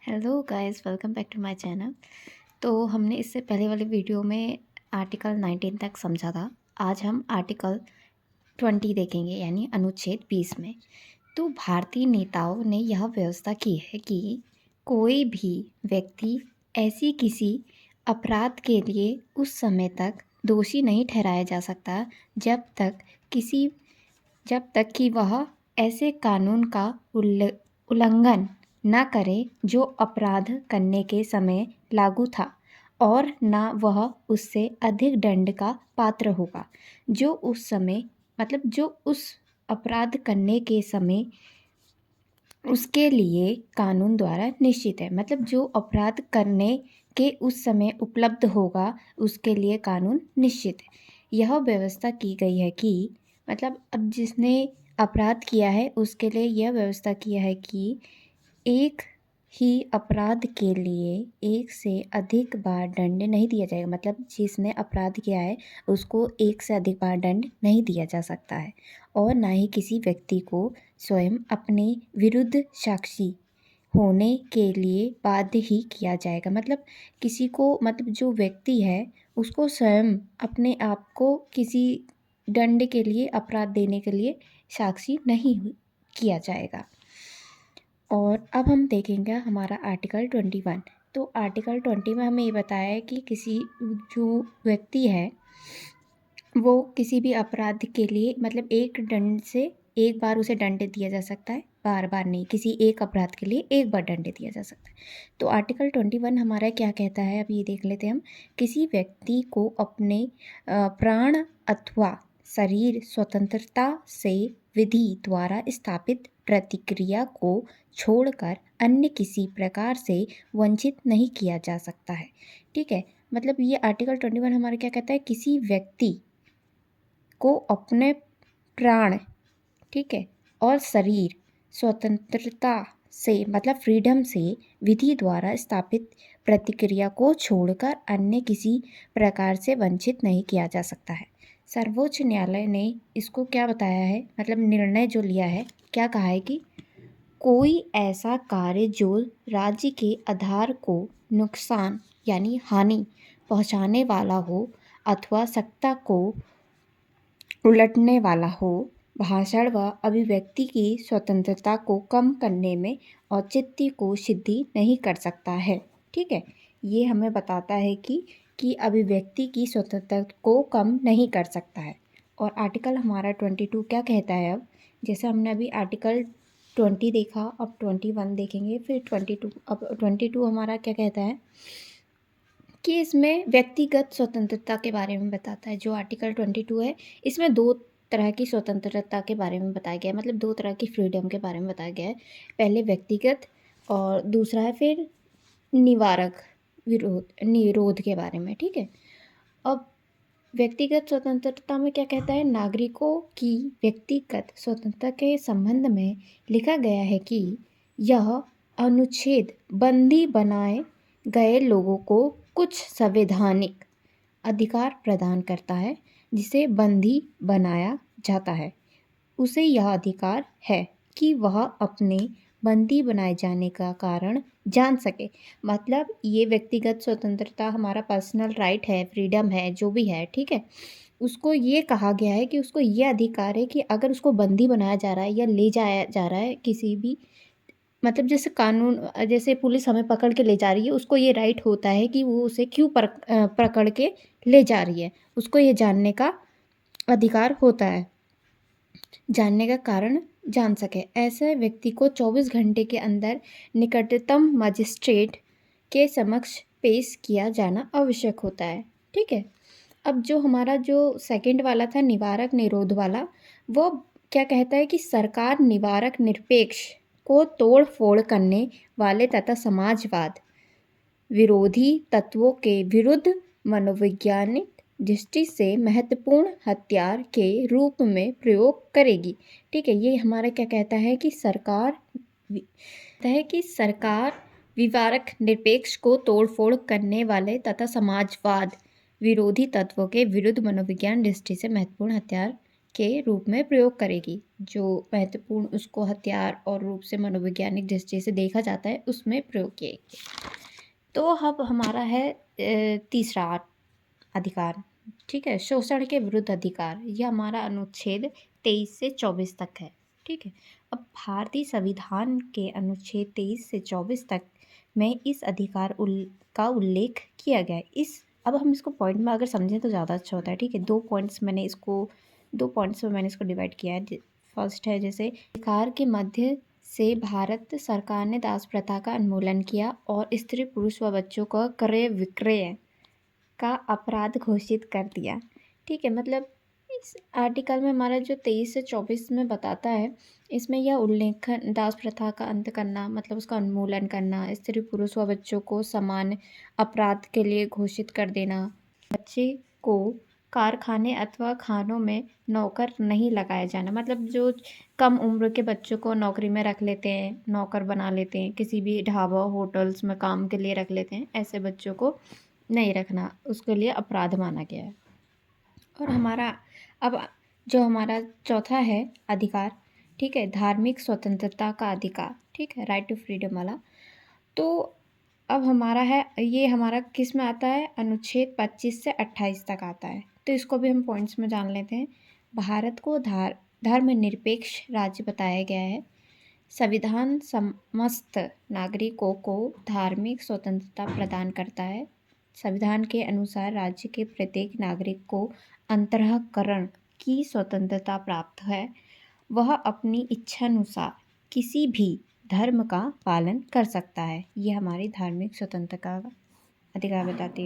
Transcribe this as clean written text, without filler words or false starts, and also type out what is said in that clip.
Hello guys, welcome back to my channel. तो हमने इससे पहले वाली वीडियो में आर्टिकल 19 तक समझा था। आज हम आर्टिकल 20 देखेंगे, यानी अनुच्छेद 20 में। तो भारतीय नेताओं ने यह व्यवस्था की है कि कोई भी व्यक्ति ऐसी किसी अपराध के लिए उस समय तक दोषी नहीं ठहराया जा सकता जब तक कि वह ऐसे कानून का उल्लंघन न करे जो अपराध करने के समय लागू था, और न वह उससे अधिक दंड का पात्र होगा जो उस अपराध करने के समय उसके लिए कानून द्वारा निश्चित है। मतलब जो अपराध करने के उस समय उपलब्ध होगा उसके लिए कानून निश्चित है। यह व्यवस्था की गई है कि अब जिसने अपराध किया है उसके लिए यह व्यवस्था किया है कि एक ही अपराध के लिए एक से अधिक बार दंड नहीं दिया जाएगा। मतलब जिसने अपराध किया है उसको एक से अधिक बार दंड नहीं दिया जा सकता है, और ना ही किसी व्यक्ति को स्वयं अपने विरुद्ध साक्षी होने के लिए बाध्य ही किया जाएगा। किसी को जो व्यक्ति है उसको स्वयं अपने आप को किसी दंड के लिए, अपराध देने के लिए साक्षी नहीं किया जाएगा। और अब हम देखेंगे हमारा आर्टिकल 21। तो आर्टिकल 20 में हमें ये बताया है कि किसी जो व्यक्ति है वो किसी भी अपराध के लिए एक दंड से एक बार उसे दंड दिया जा सकता है, बार बार नहीं। किसी एक अपराध के लिए एक बार दंड दिया जा सकता है। तो आर्टिकल 21 हमारा क्या कहता है, अब ये देख लेते हैं हम। किसी व्यक्ति को अपने प्राण अथवा शरीर स्वतंत्रता से विधि द्वारा स्थापित प्रतिक्रिया को छोड़कर अन्य किसी प्रकार से वंचित नहीं किया जा सकता है। ठीक है, ये आर्टिकल 21 हमारा क्या कहता है, किसी व्यक्ति को अपने प्राण, ठीक है, और शरीर स्वतंत्रता से फ्रीडम से विधि द्वारा स्थापित प्रतिक्रिया को छोड़कर अन्य किसी प्रकार से वंचित नहीं किया जा सकता है। सर्वोच्च न्यायालय ने इसको क्या बताया है, निर्णय जो लिया है, क्या कहा है कि कोई ऐसा कार्य जो राज्य के आधार को नुकसान यानी हानि पहुंचाने वाला हो अथवा सत्ता को उलटने वाला हो, भाषण व अभिव्यक्ति की स्वतंत्रता को कम करने में औचित्य को सिद्धि नहीं कर सकता है। ठीक है, ये हमें बताता है कि अभिव्यक्ति की स्वतंत्रता को कम नहीं कर सकता है। और आर्टिकल हमारा 22 क्या कहता है, अब जैसे हमने अभी आर्टिकल 20 देखा, अब 21 देखेंगे, फिर 22। अब 22 हमारा क्या कहता है कि इसमें व्यक्तिगत स्वतंत्रता के बारे में बताता है। जो आर्टिकल 22 है इसमें दो तरह की स्वतंत्रता के बारे में बताया गया है, दो तरह की फ्रीडम के बारे में बताया गया है। पहले व्यक्तिगत और दूसरा है फिर निरोध के बारे में। ठीक है, अब व्यक्तिगत स्वतंत्रता में क्या कहता है, नागरिकों की व्यक्तिगत स्वतंत्रता के संबंध में लिखा गया है कि यह अनुच्छेद बंदी बनाए गए लोगों को कुछ संवैधानिक अधिकार प्रदान करता है। जिसे बंदी बनाया जाता है उसे यह अधिकार है कि वह अपने बंदी बनाए जाने का कारण जान सके। ये व्यक्तिगत स्वतंत्रता हमारा पर्सनल राइट है, फ्रीडम है, जो भी है, ठीक है, उसको ये कहा गया है कि उसको ये अधिकार है कि अगर उसको बंदी बनाया जा रहा है या ले जाया जा रहा है किसी भी, जैसे कानून, जैसे पुलिस हमें पकड़ के ले जा रही है, उसको ये राइट होता है कि वो उसे क्यों पकड़ के ले जा रही है, उसको ये जानने का अधिकार होता है, जानने का कारण जान सके। ऐसे व्यक्ति को 24 घंटे के अंदर निकटतम मजिस्ट्रेट के समक्ष पेश किया जाना आवश्यक होता है। ठीक है, अब जो हमारा जो सेकंड वाला था निवारक निरोध वाला, वो क्या कहता है कि सरकार निवारक निरपेक्ष को तोड़ फोड़ करने वाले तथा समाजवाद विरोधी तत्वों के विरुद्ध मनोवैज्ञानिक दृष्टि से महत्वपूर्ण हथियार के रूप में प्रयोग करेगी। ठीक है, ये हमारा क्या कहता है कि सरकार विवारक निरपेक्ष को तोड़फोड़ करने वाले तथा समाजवाद विरोधी तत्वों के विरुद्ध मनोविज्ञान दृष्टि से महत्वपूर्ण हथियार के रूप में प्रयोग करेगी। जो महत्वपूर्ण उसको हथियार और रूप से मनोवैज्ञानिक दृष्टि से देखा जाता है उसमें प्रयोग किए। तो अब हमारा है तीसरा अधिकार, ठीक है, शोषण के विरुद्ध अधिकार। यह हमारा अनुच्छेद 23 से 24 तक है, ठीक है। अब भारतीय संविधान के अनुच्छेद 23 से 24 तक में इस अधिकार का उल्लेख किया गया है। अब हम इसको पॉइंट में अगर समझें तो ज़्यादा अच्छा होता है, ठीक है। दो पॉइंट्स में मैंने इसको डिवाइड किया है। फर्स्ट है जैसे अधिकार के मध्य से भारत सरकार ने दास प्रथा का उन्मूलन किया और स्त्री पुरुष व बच्चों का क्रय विक्रय का अपराध घोषित कर दिया, ठीक है। मतलब इस आर्टिकल में हमारा जो 23 से 24 में बताता है, इसमें यह उल्लेखन दास प्रथा का अंत करना, मतलब उसका उन्मूलन करना, स्त्री पुरुष व बच्चों को समान अपराध के लिए घोषित कर देना, बच्चे को कारखाने अथवा खानों में नौकर नहीं लगाया जाना। मतलब जो कम उम्र के बच्चों को नौकरी में रख लेते हैं, नौकर बना लेते हैं, किसी भी ढाबा होटल्स में काम के लिए रख लेते हैं, ऐसे बच्चों को नहीं रखना, उसके लिए अपराध माना गया है। और अब जो हमारा चौथा है अधिकार, ठीक है, धार्मिक स्वतंत्रता का अधिकार, ठीक है, राइट टू फ्रीडम वाला। तो अब हमारा किस में आता है, अनुच्छेद 25 से 28 तक आता है। तो इसको भी हम पॉइंट्स में जान लेते हैं। भारत को धर्मनिरपेक्ष राज्य बताया गया है। संविधान समस्त नागरिकों को धार्मिक स्वतंत्रता प्रदान करता है। संविधान के अनुसार राज्य के प्रत्येक नागरिक को अंतःकरण की स्वतंत्रता प्राप्त है। वह अपनी इच्छानुसार किसी भी धर्म का पालन कर सकता है। ये हमारी धार्मिक स्वतंत्रता का अधिकार बताती है।